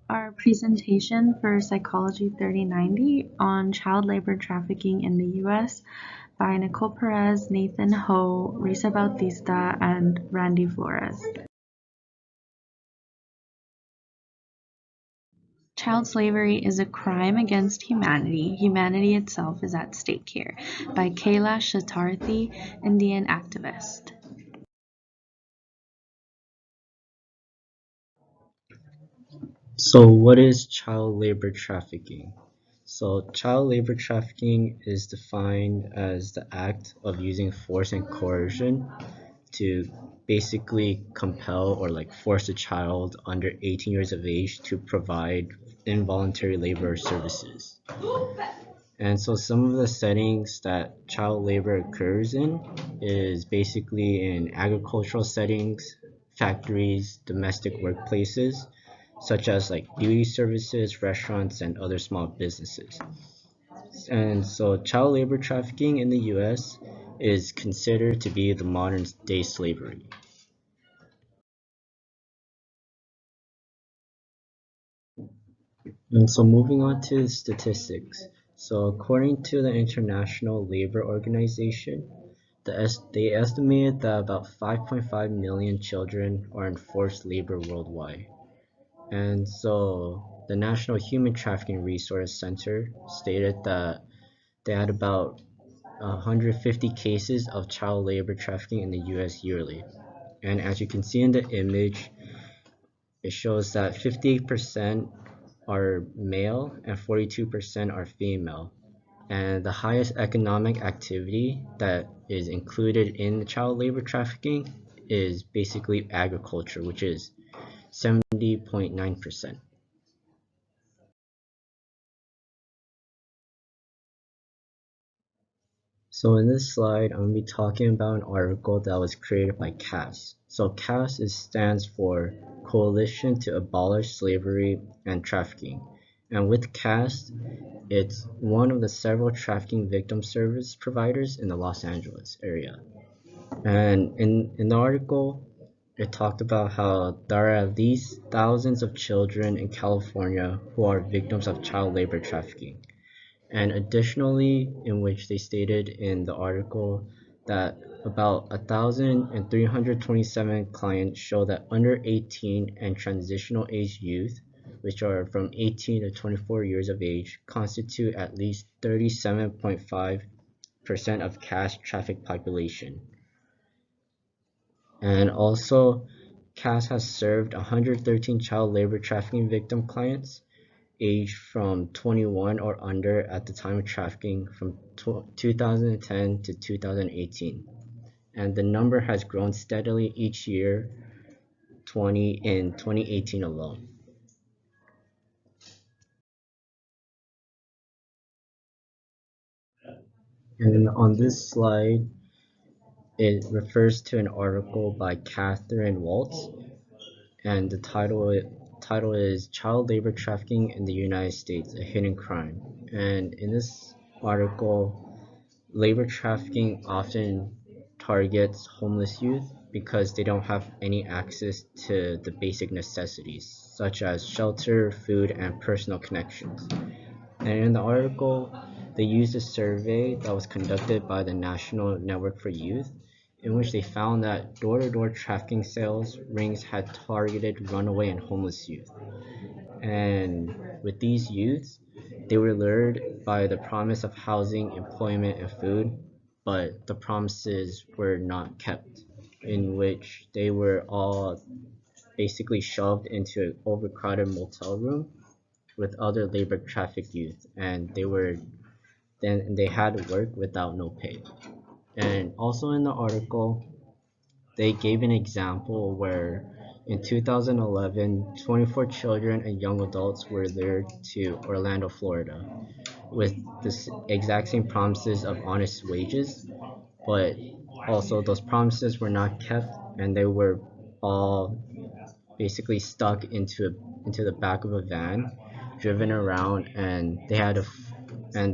our presentation for Psychology 3090 on child labor trafficking in the U.S. by Nicole Perez, Nathan Ho, Risa Bautista, and Randy Flores. Child slavery is a crime against humanity. Humanity itself is at stake here. By Kailash Satarthi, Indian activist. So, what is child labor trafficking? So, child labor trafficking is defined as the act of using force and coercion to basically compel or like force a child under 18 years of age to provide involuntary labor services. And so some of the settings that child labor occurs in is basically in agricultural settings, factories, domestic workplaces, such as like beauty services, restaurants, and other small businesses. And so child labor trafficking in the US is considered to be the modern day slavery. And so moving on to statistics. So according to the International Labor Organization, they estimated that about 5.5 million children are in forced labor worldwide. And so the National Human Trafficking Resource Center stated that they had about 150 cases of child labor trafficking in the US yearly. And as you can see in the image, it shows that 58% are male and 42% are female. And the highest economic activity that is included in child labor trafficking is basically agriculture, which is 70.9%. So in this slide, I'm going to be talking about an article that was created by CAS. So CAS stands for Coalition to Abolish Slavery and Trafficking. And with CAS, it's one of the several trafficking victim service providers in the Los Angeles area. And in the article, it talked about how there are at least thousands of children in California who are victims of child labor trafficking. And additionally, in which they stated in the article that about 1,327 clients show that under 18 and transitional age youth, which are from 18 to 24 years of age, constitute at least 37.5% of cash traffic population. And also, CAS has served 113 child labor trafficking victim clients aged from 21 or under at the time of trafficking from 2010 to 2018. And the number has grown steadily each year in 2018 alone. And on this slide, it refers to an article by Catherine Waltz, and the title is Child Labor Trafficking in the United States, a Hidden Crime. And in this article, labor trafficking often targets homeless youth because they don't have any access to the basic necessities, such as shelter, food, and personal connections. And in the article, they used a survey that was conducted by the National Network for Youth, in which they found that door-to-door trafficking sales rings had targeted runaway and homeless youth. And with these youths, they were lured by the promise of housing, employment, and food, but the promises were not kept, in which they were all basically shoved into an overcrowded motel room with other labor trafficked youth, and they had to work without no pay. And also in the article, they gave an example where in 2011, 24 children and young adults were lured to Orlando, Florida, with the exact same promises of honest wages, but also those promises were not kept, and they were all basically stuck into the back of a van, driven around, and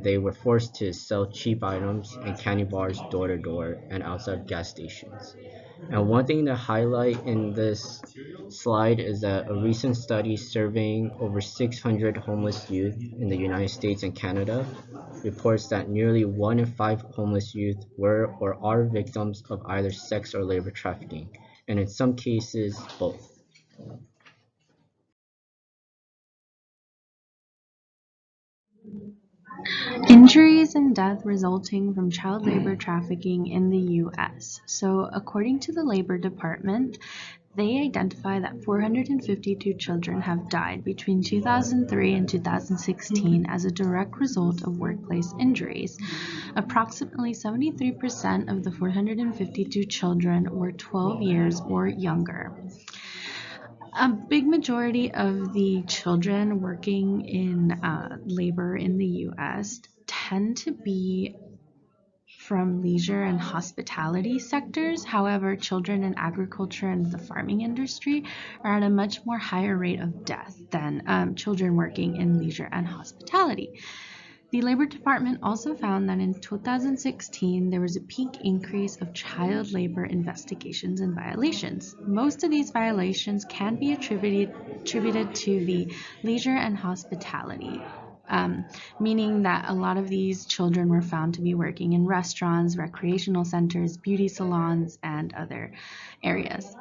they were forced to sell cheap items and candy bars door to door and outside gas stations. And one thing to highlight in this slide is that a recent study surveying over 600 homeless youth in the United States and Canada reports that nearly 1 in 5 homeless youth were or are victims of either sex or labor trafficking, and in some cases, both. Injuries and death resulting from child labor trafficking in the U.S. So, according to the Labor Department, they identify that 452 children have died between 2003 and 2016 as a direct result of workplace injuries. Approximately 73% of the 452 children were 12 years or younger. A big majority of the children working in labor in the US tend to be from leisure and hospitality sectors. However, children in agriculture and the farming industry are at a much more higher rate of death than children working in leisure and hospitality. The Labor Department also found that in 2016 there was a peak increase of child labor investigations and violations. Most of these violations can be attributed to the leisure and hospitality, meaning that a lot of these children were found to be working in restaurants, recreational centers, beauty salons, and other areas.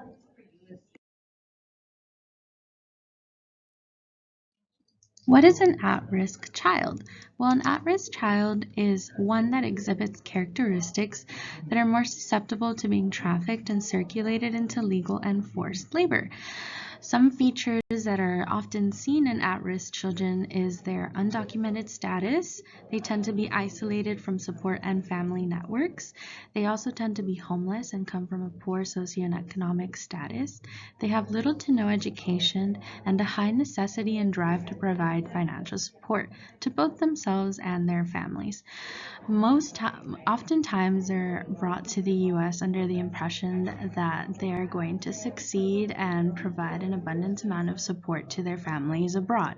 What is an at-risk child? Well, an at-risk child is one that exhibits characteristics that are more susceptible to being trafficked and circulated into legal and forced labor. Some features that are often seen in at-risk children is their undocumented status. They tend to be isolated from support and family networks. They also tend to be homeless and come from a poor socioeconomic status. They have little to no education and a high necessity and drive to provide financial support to both themselves and their families. Oftentimes they're brought to the U.S. under the impression that they are going to succeed and provide an abundant amount of support to their families abroad.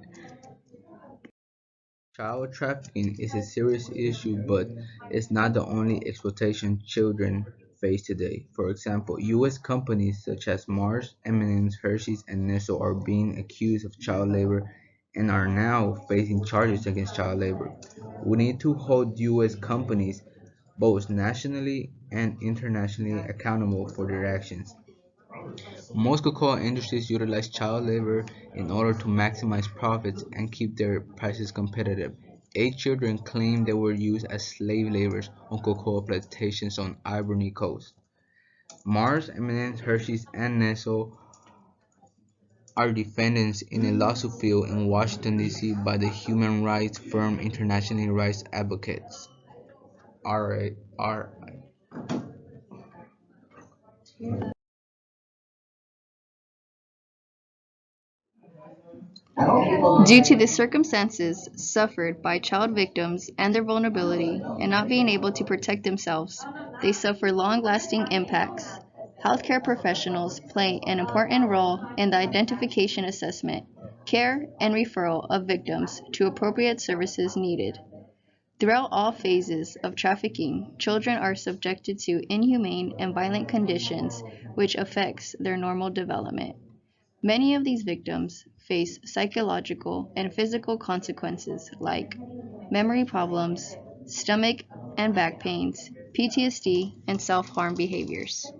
Child trafficking is a serious issue, but it's not the only exploitation children face today. For example, U.S. companies such as Mars, M&M's, Hershey's, and Nestle are being accused of child labor and are now facing charges against child labor. We need to hold U.S. companies, both nationally and internationally, accountable for their actions. Most cocoa industries utilize child labor in order to maximize profits and keep their prices competitive. 8 children claim they were used as slave laborers on cocoa plantations on Ivory Coast. Mars, M&M's, Hershey's, and Nestle are defendants in a lawsuit filed in Washington, D.C. by the human rights firm International Rights Advocates. RI. Due to the circumstances suffered by child victims and their vulnerability and not being able to protect themselves, they suffer long-lasting impacts. Healthcare professionals play an important role in the identification, assessment, care, and referral of victims to appropriate services needed. Throughout all phases of trafficking, children are subjected to inhumane and violent conditions which affects their normal development. Many of these victims face psychological and physical consequences like memory problems, stomach and back pains, PTSD, and self-harm behaviors.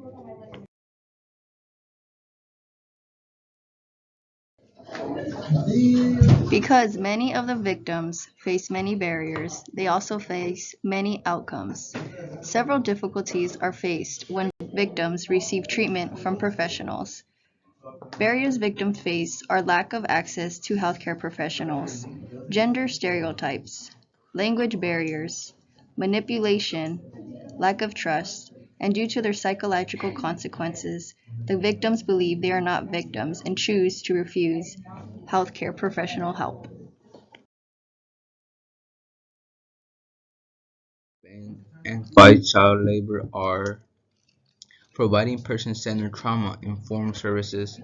Because many of the victims face many barriers, they also face many outcomes. Several difficulties are faced when victims receive treatment from professionals. Barriers victims face are lack of access to healthcare professionals, gender stereotypes, language barriers, manipulation, lack of trust, and due to their psychological consequences, the victims believe they are not victims and choose to refuse healthcare professional help. And fight child labor are providing person-centered trauma-informed services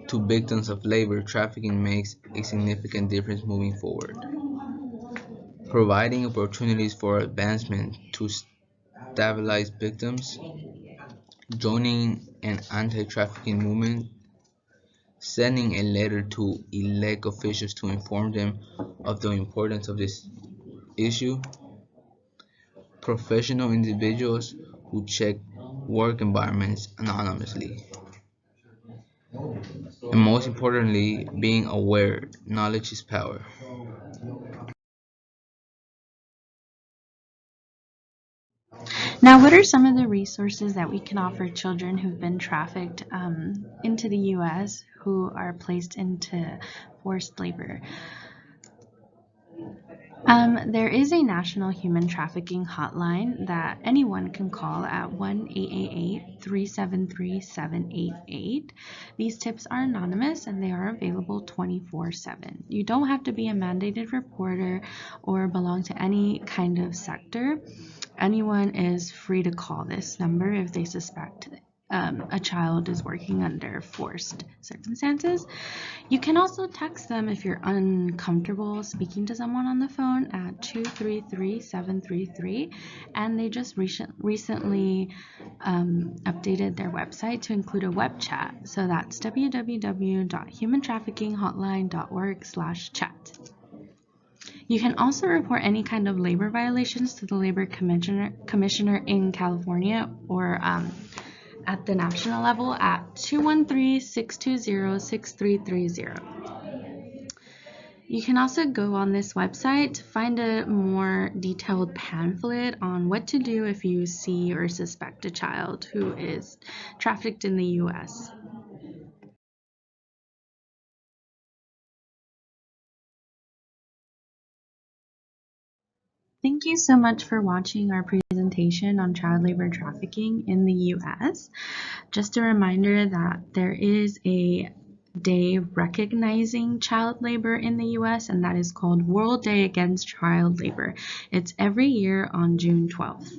to victims of labor trafficking makes a significant difference moving forward. Providing opportunities for advancement to stabilize victims, joining and anti-trafficking movement, sending a letter to elect officials to inform them of the importance of this issue, professional individuals who check work environments anonymously, and most importantly, being aware knowledge is power. Now, what are some of the resources that we can offer children who've been trafficked into the U.S. who are placed into forced labor? There is a national human trafficking hotline that anyone can call at 1-888-373-788. These tips are anonymous and they are available 24/7. You don't have to be a mandated reporter or belong to any kind of sector. Anyone is free to call this number if they suspect a child is working under forced circumstances. You can also text them if you're uncomfortable speaking to someone on the phone at 233-733, and they just recently updated their website to include a web chat. So that's www.humantraffickinghotline.org/chat. You can also report any kind of labor violations to the Labor Commissioner in California or at the national level at 213-620-6330. You can also go on this website to find a more detailed pamphlet on what to do if you see or suspect a child who is trafficked in the U.S. Thank you so much for watching our presentation on child labor trafficking in the U.S. Just a reminder that there is a day recognizing child labor in the U.S., and that is called World Day Against Child Labor. It's every year on June 12th.